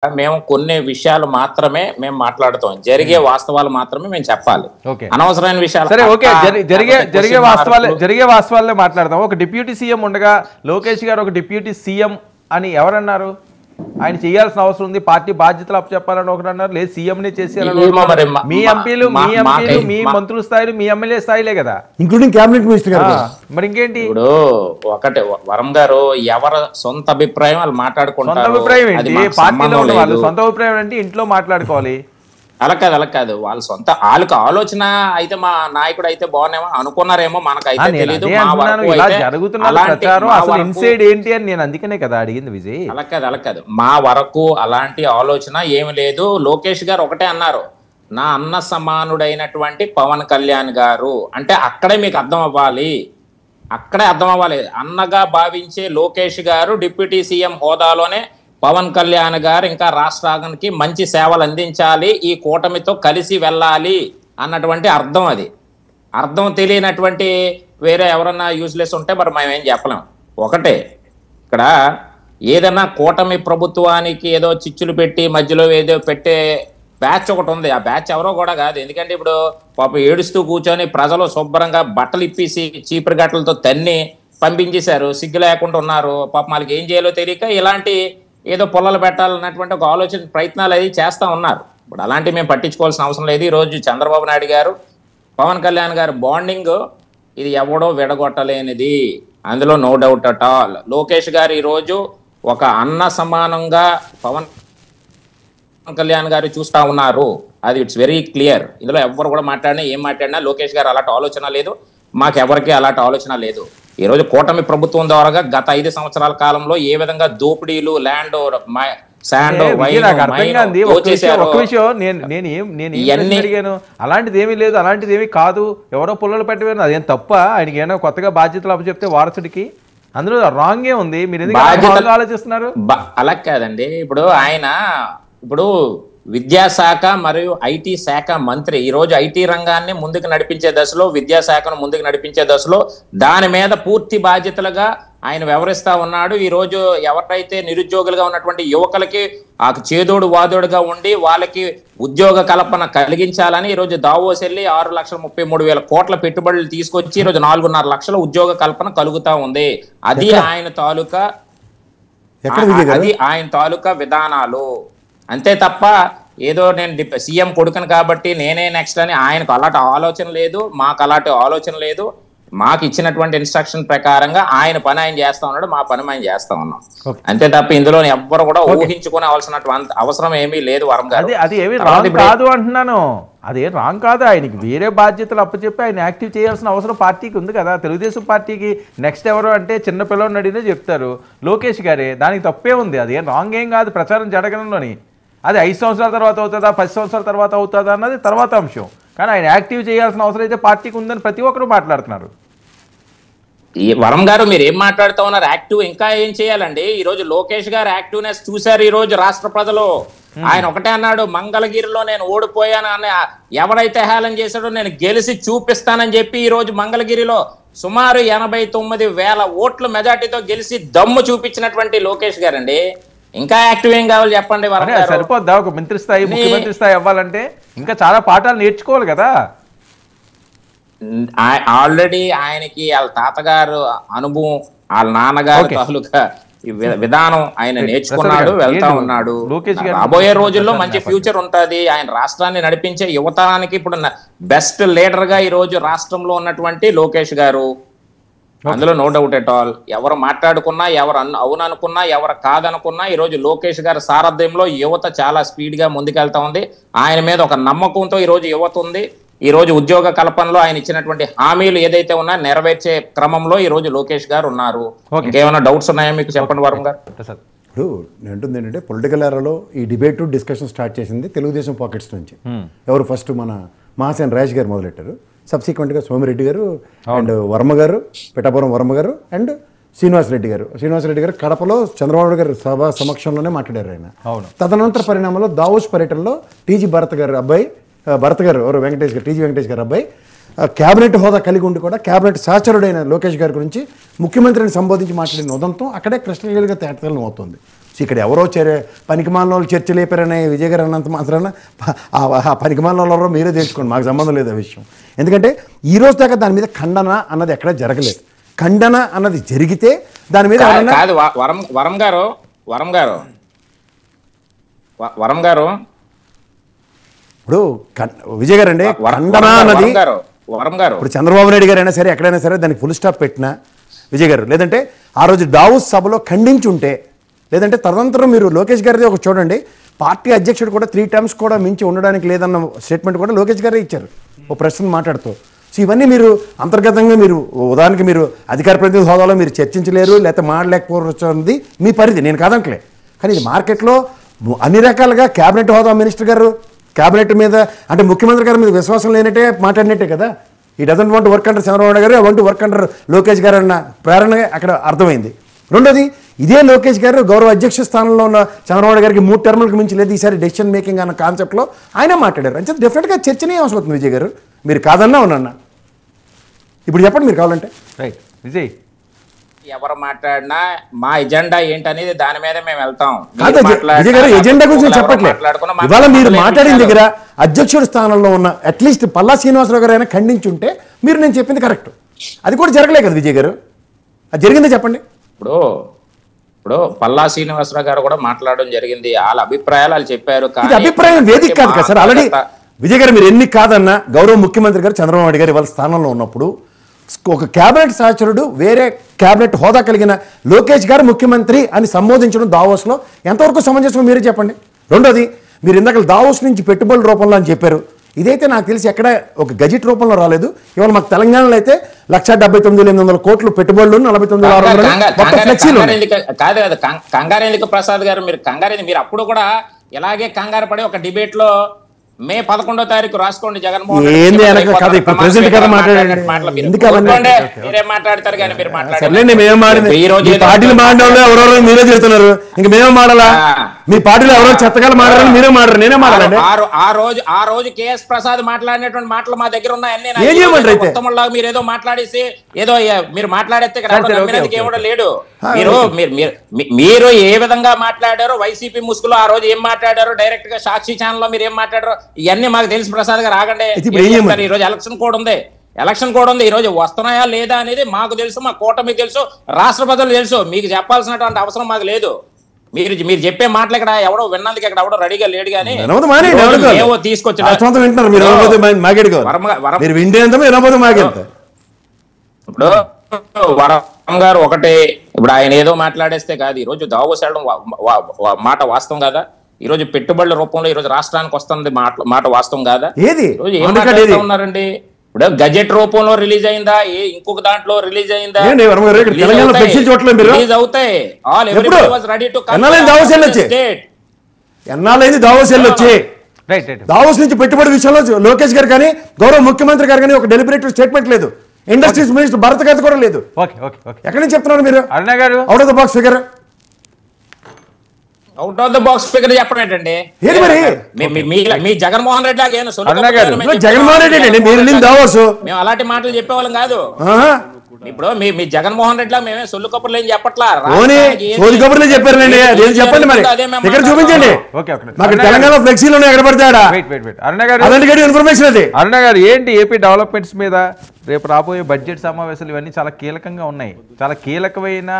మేము కొన్ని విషయాలు మాత్రమే మేము మాట్లాడుతాం, జరిగే వాస్తవాలు మాత్రమే మేము చెప్పాలి. అనవసరమైన విషయాలు సరే ఓకే, జరిగే వాస్తవాలే మాట్లాడదాం. ఒక డిప్యూటీ సీఎం ఉండగా లోకేష్ గారు ఒక డిప్యూటీ సీఎం అని ఎవరన్నారు? ఆయన చేయాల్సిన అవసరం ఉంది, పార్టీ బాధ్యతలు అప్పచెప్పాలని ఒకరు అన్నారు, లేదు సీఎంనే చేసేయాలని. మీ ఎంపీలు మీ మంత్రుల స్థాయిలు మీ ఎమ్మెల్యే స్థాయిలే కదా, ఇంక్లూడింగ్ క్యాబినెట్ మినిస్టర్ గారు. మరి ఇంకేంటి? ఇప్పుడు ఒకటే వరం గారు ఎవరి సొంత అభిప్రాయం వాళ్ళు మాట్లాడుకుంటారు. సొంత అభిప్రాయం ఏంటి? పార్టీలో ఉన్న వాళ్ళు సొంత అభిప్రాయం అంటే ఇంట్లో మాట్లాడుకోవాలి. అలా కాదు వాళ్ళ సొంత వాళ్ళకి ఆలోచన అయితే మా నాయకుడు అయితే బాగున్నామో అనుకున్నారేమో, మనకైతే తెలియదు. ఏంటి అని నేను అందుకనే కదా అడిగింది విజయ్. అలా కాదు మా వరకు అలాంటి ఆలోచన ఏమి లేదు. లోకేష్ గారు ఒకటే అన్నారు, నా అన్న సమానుడైనటువంటి పవన్ కళ్యాణ్ గారు అంటే అక్కడే మీకు అర్థం అవ్వాలి, అన్నగా భావించే లోకేష్ గారు డిప్యూటీ సీఎం హోదాలోనే పవన్ కళ్యాణ్ గారు ఇంకా రాష్ట్రానికి మంచి సేవలు అందించాలి, ఈ కూటమితో కలిసి వెళ్ళాలి అన్నటువంటి అర్థం. అది అర్థం తెలియనటువంటి వేరే ఎవరన్నా యూజ్లెస్ ఉంటే మరి మేము ఏం చెప్పలేం. ఒకటే ఇక్కడ ఏదైనా కూటమి ప్రభుత్వానికి ఏదో చిచ్చులు పెట్టి మధ్యలో ఏదో పెట్టే బ్యాచ్ ఒకటి ఉంది. ఆ బ్యాచ్ ఎవరో కూడా కాదు. ఎందుకంటే ఇప్పుడు పాప ఏడుస్తూ కూర్చొని ప్రజలు శుభ్రంగా బట్టలు ఇప్పేసి చీపురు గట్టలతో తన్ని పంపించేశారు, సిగ్గు లేకుండా ఉన్నారు. పాప వాళ్ళకి ఏం చేయాలో తెలియక ఇలాంటి ఏదో పొల్లలు పెట్టాలన్నటువంటి ఒక ఆలోచన ప్రయత్నాలు అది చేస్తూ ఉన్నారు. ఇప్పుడు అలాంటివి మేము పట్టించుకోవాల్సిన అవసరం లేదు. ఈరోజు చంద్రబాబు నాయుడు గారు పవన్ కళ్యాణ్ గారు బాండింగ్ ఇది ఎవడో విడగొట్టలేనిది, అందులో no doubt at all. Lokesh గారు ఈరోజు ఒక అన్న సమానంగా పవన్ కళ్యాణ్ గారు చూస్తూ ఉన్నారు, అది ఇట్స్ వెరీ క్లియర్. ఇందులో ఎవరు కూడా ఏం మాట్లాడినా లోకేష్ గారు అలాంటి ఆలోచన లేదు, మాకెవరికి అలాంటి ఆలోచన లేదు. ఈ రోజు కూటమి ప్రభుత్వం ద్వారా గత 5 సంవత్సరాల కాలంలో ఏ విధంగా దోపిడీలు ల్యాండ్ అలాంటిది ఏమీ లేదు, అలాంటిది ఏమీ కాదు, ఎవరో పుల్లలు పెట్టవేను అదేం తప్ప. ఆయనకి ఏమైనా కొత్తగా బాధ్యతలు అప్పచెప్తే వారసుడికి అందులో రాంగే ఉంది. మీరు ఎందుకు ఆలోచిస్తున్నారు? అలా కాదండి. ఇప్పుడు విద్యాశాఖ మరియు ఐటీ శాఖ మంత్రి ఈరోజు ఐటీ రంగాన్ని ముందుకు నడిపించే దశలో, విద్యాశాఖను ముందుకు నడిపించే దశలో దాని మీద పూర్తి బాధ్యతలుగా ఆయన వ్యవహరిస్తా ఉన్నాడు. ఈ రోజు ఎవరైతే నిరుద్యోగులుగా ఉన్నటువంటి యువకులకి ఆ చేదోడు వాదోడుగా ఉండి వాళ్ళకి ఉద్యోగ కల్పన కలిగించాలని ఈరోజు దావోస్ వెళ్ళి 6,33,000 కోట్ల పెట్టుబడులు తీసుకొచ్చి ఈరోజు 4.5 లక్షల ఉద్యోగ కల్పన కలుగుతా ఉంది. అది ఆయన తాలూకా విధానాలు. అంతే తప్ప ఏదో నేను సీఎం కొడుకును కాబట్టి నేనే నెక్స్ట్ అని ఆయనకు అలాంటి ఆలోచన లేదు, మాకు అలాంటి ఆలోచన లేదు. మాకు ఇచ్చినటువంటి ఇన్స్ట్రక్షన్ ప్రకారంగా ఆయన పని ఆయన చేస్తా ఉన్నాడు, మా పని మేము చేస్తా ఉన్నాం. అంతే తప్ప ఇందులో ఎవ్వరు కూడా ఊహించుకోవాల్సినటువంటి అవసరం ఏమీ లేదు. వరం గారు అది ఏమి రాంగ్ కాదు అంటున్నాను, అదే రాంగ్ కాదు. ఆయనకి వేరే బాధ్యతలు అప్పచెప్పి ఆయన యాక్టివ్ చేయాల్సిన అవసరం పార్టీకి ఉంది కదా. తెలుగుదేశం పార్టీకి నెక్స్ట్ ఎవరు అంటే చిన్న పిల్లలు అడిగితే చెప్తారు లోకేష్ గారే, దానికి తప్పే ఉంది. అదేం రాంగ్ ఏం కాదు ప్రచారం జరగడంలోని. అది 5 సంవత్సరాల తర్వాత అవుతుందా 10 సంవత్సరాల తర్వాత అవుతుందా అన్నది తర్వాత అంశం. కానీ ఆయన యాక్టివ్ చేయాల్సిన అవసరం అయితే పార్టీకి ఉందని ప్రతి ఒక్కరు మాట్లాడుతున్నారు. వరం గారు మీరు ఏం మాట్లాడుతూ ఉన్నారు? యాక్టివ్ ఇంకా ఏం చేయాలండి? ఈ రోజు లోకేష్ గారు యాక్టివ్నెస్ చూశారు ఈ రోజు రాష్ట్ర ప్రజలు. ఆయన ఒకటే అన్నాడు, మంగళగిరిలో నేను ఓడిపోయాను అని ఎవరైతే హేళన చేశాడో నేను గెలిచి చూపిస్తానని చెప్పి ఈ రోజు మంగళగిరిలో సుమారు 89,000 ఓట్ల మెజార్టీతో గెలిచి దమ్ము చూపించినటువంటి లోకేష్ గారండి. ఇంకా యాక్టివ్ ఏం కావాలి చెప్పండి? సరిపోద్దా? ఒక మంత్రి స్థాయి ముఖ్యమంత్రి స్థాయి అవ్వాలంటే ఇంకా చాలా పాఠాలు నేర్చుకోవాలి కదా. ఆల్రెడీ ఆయనకి వాళ్ళ తాతగారు అనుభవం, వాళ్ళ నాన్నగారు తాలూకా విధానం ఆయన నేర్చుకున్నాడు, వెళ్తా ఉన్నాడు. రాబోయే రోజుల్లో మంచి ఫ్యూచర్ ఉంటుంది. ఆయన రాష్ట్రాన్ని నడిపించే యువతరానికి ఇప్పుడు బెస్ట్ లీడర్ గా ఈ రోజు రాష్ట్రంలో ఉన్నటువంటి లోకేష్ గారు, అందులో నో డౌట్ ఎట్ ఆల్. ఎవరు మాట్లాడుకున్నా, ఎవరు అవుననుకున్నా, ఎవరు కాదనుకున్నా ఈ రోజు లోకేష్ గారి సారథ్యంలో యువత చాలా స్పీడ్ గా ముందుకెళ్తా ఉంది. ఆయన మీద ఒక నమ్మకంతో ఈ రోజు యువత ఉంది. ఈ రోజు ఉద్యోగ కల్పనలో ఆయన ఇచ్చినటువంటి హామీలు ఏదైతే ఉన్నా నెరవేర్చే క్రమంలో ఈ రోజు లోకేష్ గారు ఉన్నారు. ఇంకేమైనా డౌట్స్ ఉన్నాయా మీకు? చెప్పండి వరం గారు. ఇప్పుడు నేను అంటుంది ఏంటంటే పొలిటికల్ ఏరాలో ఈ డిబేట్ డిస్కషన్ స్టార్ట్ చేసింది తెలుగుదేశం పాకెట్స్ నుంచి. ఎవరు ఫస్ట్ మన మహాసేన రాజేష్ గారు మొదలెట్టారు. సబ్సిక్వెంట్గా సోమిరెడ్డి గారు అండ్ వర్మ గారు, పిఠాపురం వర్మ గారు అండ్ శ్రీనివాసరెడ్డి గారు కడపలో చంద్రబాబు గారి సభ సమక్షంలోనే మాట్లాడారు ఆయన. తదనంతర పరిణామంలో దావోస్ పర్యటనలో టీజీ భరత్ గారు అబ్బాయి, భరత్ గారు ఎవరు వెంకటేష్ గారు, టీజీ వెంకటేష్ గారు అబ్బాయి క్యాబినెట్ హోదా కలిగి ఉండి కూడా క్యాబినెట్ సహచరుడైన లోకేష్ గారి గురించి ముఖ్యమంత్రిని సంబోధించి మాట్లాడిన ఉదంతం అక్కడే కృష్ణగిరిగా తేటతెల్లం అవుతుంది. ఇక్కడ ఎవరో పనికిమాలిన వాళ్ళు చర్చ లేపారనే విజయ్ గారు అన్నంత మాత్రాన ఆ పనికిమాలిన వాళ్ళు మీరే తెలుసుకోండి, మాకు సంబంధం లేదు ఆ విషయం. ఎందుకంటే ఈ రోజు దాకా దాని మీద ఖండన అన్నది ఎక్కడా జరగలేదు. ఖండన అన్నది జరిగితే దాని మీద కాదు వరం గారు ఇప్పుడు విజయ్ గారు అండి ఖండన అన్నది ఇప్పుడు చంద్రబాబు నాయుడు గారు అయినా సరే ఎక్కడైనా సరే దానికి ఫుల్ స్టాప్ పెట్టినా విజయ్ గారు, లేదంటే ఆ రోజు దావోస్ సభలో ఖండించుంటే, లేదంటే తదనంతరం మీరు లోకేష్ గారిది ఒక చూడండి, పార్టీ అధ్యక్షుడు కూడా 3 టర్మ్స్ కూడా మించి ఉండడానికి లేదన్న స్టేట్మెంట్ కూడా లోకేష్ గారే ఇచ్చారు ఓ ప్రశ్న మాట్లాడుతూ. సో ఇవన్నీ మీరు అంతర్గతంగా మీరు ఉదాహరణకి మీరు అధికార ప్రతినిధి హోదాలో మీరు చర్చించలేరు, లేకపోతే మాట్లాడలేకపోతుంది మీ పరిధి, నేను కాదంటలే. కానీ ఇది మార్కెట్లో అన్ని రకాలుగా క్యాబినెట్ హోదా మినిస్టర్ గారు క్యాబినెట్ మీద అంటే ముఖ్యమంత్రి గారి మీద విశ్వాసం లేనట్టే మాట్లాడినట్టే కదా. He doesn't want work under Chandrababu Naidu garu, I want work under Lokesh garu అన్న ప్రేరణ అక్కడ అర్థమైంది. రెండోది, ఇదే లోకేష్ గారు గౌరవ అధ్యక్ష స్థానంలో ఉన్న చంద్రబాబు నాయుడు గారికి 3 టర్ములకు మించి లేదు ఈసారి డెసిషన్ మేకింగ్ అన్న కాన్సెప్ట్లో ఆయన మాట్లాడారు. అంటే డెఫినెట్గా చర్చనీయం అవసరం అవుతుంది విజయ్ గారు, మీరు కాదన్నా అవునన్నా. ఇప్పుడు చెప్పండి మీరు కావాలంటే. రైట్ విజయ్, ఎవరు మాట్లాడినా మా ఎజెండా ఏంటనేది దాని మీద మేము వెళ్తాం. విజయ్ గారు ఎజెండా గురించి చెప్పట్లేదు. ఇవాళ మీరు మాట్లాడిన దగ్గర అధ్యక్షుడి స్థానంలో ఉన్న అట్లీస్ట్ పల్లా శ్రీనివాసరావు గారు అయినా ఖండించుంటే మీరు నేను చెప్పింది కరెక్ట్. అది కూడా జరగలేదు కదా విజయ్ గారు, అది జరిగిందే చెప్పండి. ఇప్పుడు పల్లా శ్రీనివాసరావు గారు కూడా మాట్లాడడం జరిగింది, వాళ్ళ అభిప్రాయాలు వాళ్ళు చెప్పారు. ఇది అభిప్రాయం వేదిక కాదు కదా సార్. ఆల్రెడీ విజయ్ గారు మీరు ఎన్ని కాదన్నా గౌరవ ముఖ్యమంత్రి గారు చంద్రబాబు నాయుడు గారు వాళ్ళ స్థానంలో ఉన్నప్పుడు ఒక క్యాబినెట్ సహచరుడు వేరే క్యాబినెట్ హోదా కలిగిన లోకేష్ గారు ముఖ్యమంత్రి అని సంబోధించడం దావోస్లో ఎంతవరకు సమంజసం మీరే చెప్పండి. రెండోది, మీరు ఇందాక దావోస్ నుంచి పెట్టుబడుల రూపంలో అని చెప్పారు. ఇదైతే నాకు తెలిసి ఎక్కడ ఒక గజెట్ రూపంలో రాలేదు. ఇవాళ మాకు తెలంగాణలో అయితే 1,79,800 కోట్లు పెట్టుబడులు, 49,600 ఫ్లెక్సీలు. కాదు కంగారెందుకు ప్రసాద్ గారు, మీరు అప్పుడు కూడా ఇలాగే కంగారు పడి ఒక డిబేట్ లో మే 11వ తారీఖు రాసుకోండి జగన్మోహన్ మీరే మాట్లాడతారు కానీ మీరు మీరే చెప్తున్నారు. ఇంక మేమే మాడాలా? మీ పార్టీలో ఎవరో చెత్తకాలు మాడారని మీరే మాడరు, నేనే మాడాలండి. ఆ రోజు కేఎస్ ప్రసాద్ మాట్లాడినటువంటి మాటలు మా దగ్గర ఉన్నాయన్నీ. మీరు ఏదో మాట్లాడేసి ఏదో మీరు మాట్లాడేస్తే ఏమో లేడు. మీరు ఏ విధంగా మాట్లాడారో వైసీపీ ముసుగులో ఆ రోజు ఏం మాట్లాడారో డైరెక్ట్ గా సాక్షి ఛానల్ లో మీరు ఏం మాట్లాడారో ఇవన్నీ మాకు తెలుసు. ప్రసాద్ గారు ఆగండి, ఈ రోజు ఎలక్షన్ కోడ్ ఉంది, ఈ రోజు వస్తున్నాయా లేదా అనేది మాకు తెలుసు, మా కూటమికి తెలుసు, రాష్ట్ర ప్రజలు తెలుసు. మీకు చెప్పాల్సినటువంటి అవసరం మాకు లేదు. మీరు చెప్పే మాటలు ఇక్కడ ఎవడో విన్నందుకు ఇక్కడ ఎవడో రెడీగా లేడు కానీ తీసుకొచ్చిన ఇప్పుడు వరం గారు ఒకటే, ఇప్పుడు ఆయన ఏదో మాట్లాడేస్తే కాదు. ఈ రోజు దావోస్ వెళ్ళడం మాట వాస్తవం కాదా? ఈ రోజు పెట్టుబడుల రూపంలో ఈ రోజు రాష్ట్రానికి వస్తుంది మాట వాస్తవం కాదా? ఏం మాట్లాడుతూ ఉన్నారండి? ఇప్పుడు గజెట్ రూపంలో రిలీజ్ అయిందా, ఇంకొక దాంట్లో రిలీజ్ అయిందా? రిలీజ్ అవుతాయి. దావోస్ నుంచి పెట్టుబడి విషయంలో లోకేష్ గారు కానీ గౌరవ ముఖ్యమంత్రి గారు కానీ ఒక డెలిబరేట్ స్టేట్మెంట్ లేదు. ఇండస్ట్రీస్ మినిస్టర్ భరత్ గారు కూడా లేదు. ఎక్కడి నుంచి చెప్తున్నారు మీరు? అరుణ గారు out of the box figure, out of the box figure చెప్పడం ఏంటండి? మీ జగన్మోహన్ రెడ్డి లాగా జగన్మోహన్ రెడ్డి అండి మీరు దావోస్ మేము అలాంటి మాటలు చెప్పేవాళ్ళం కాదు. ఇప్పుడు మీ జగన్మోహన్ రెడ్డి లాగా మేమే సొల్లు కబుర్లు ఏం చెప్పట్లా, కబుర్లే చెప్పారండి. అదేం చెప్పండి మరి, ఇక్కడ చూపించండి. మాకు తెలంగాణ ఫ్లెక్సీలు ఉన్నాయి, ఎక్కడ పడతాడా? ఇన్ఫర్మేషన్ అది. అరుణ గారు ఏంటి ఏపీ డెవలప్మెంట్స్ మీద రేపు రాబోయే బడ్జెట్ సమావేశాలు ఇవన్నీ చాలా కీలకంగా ఉన్నాయి, చాలా కీలకమైన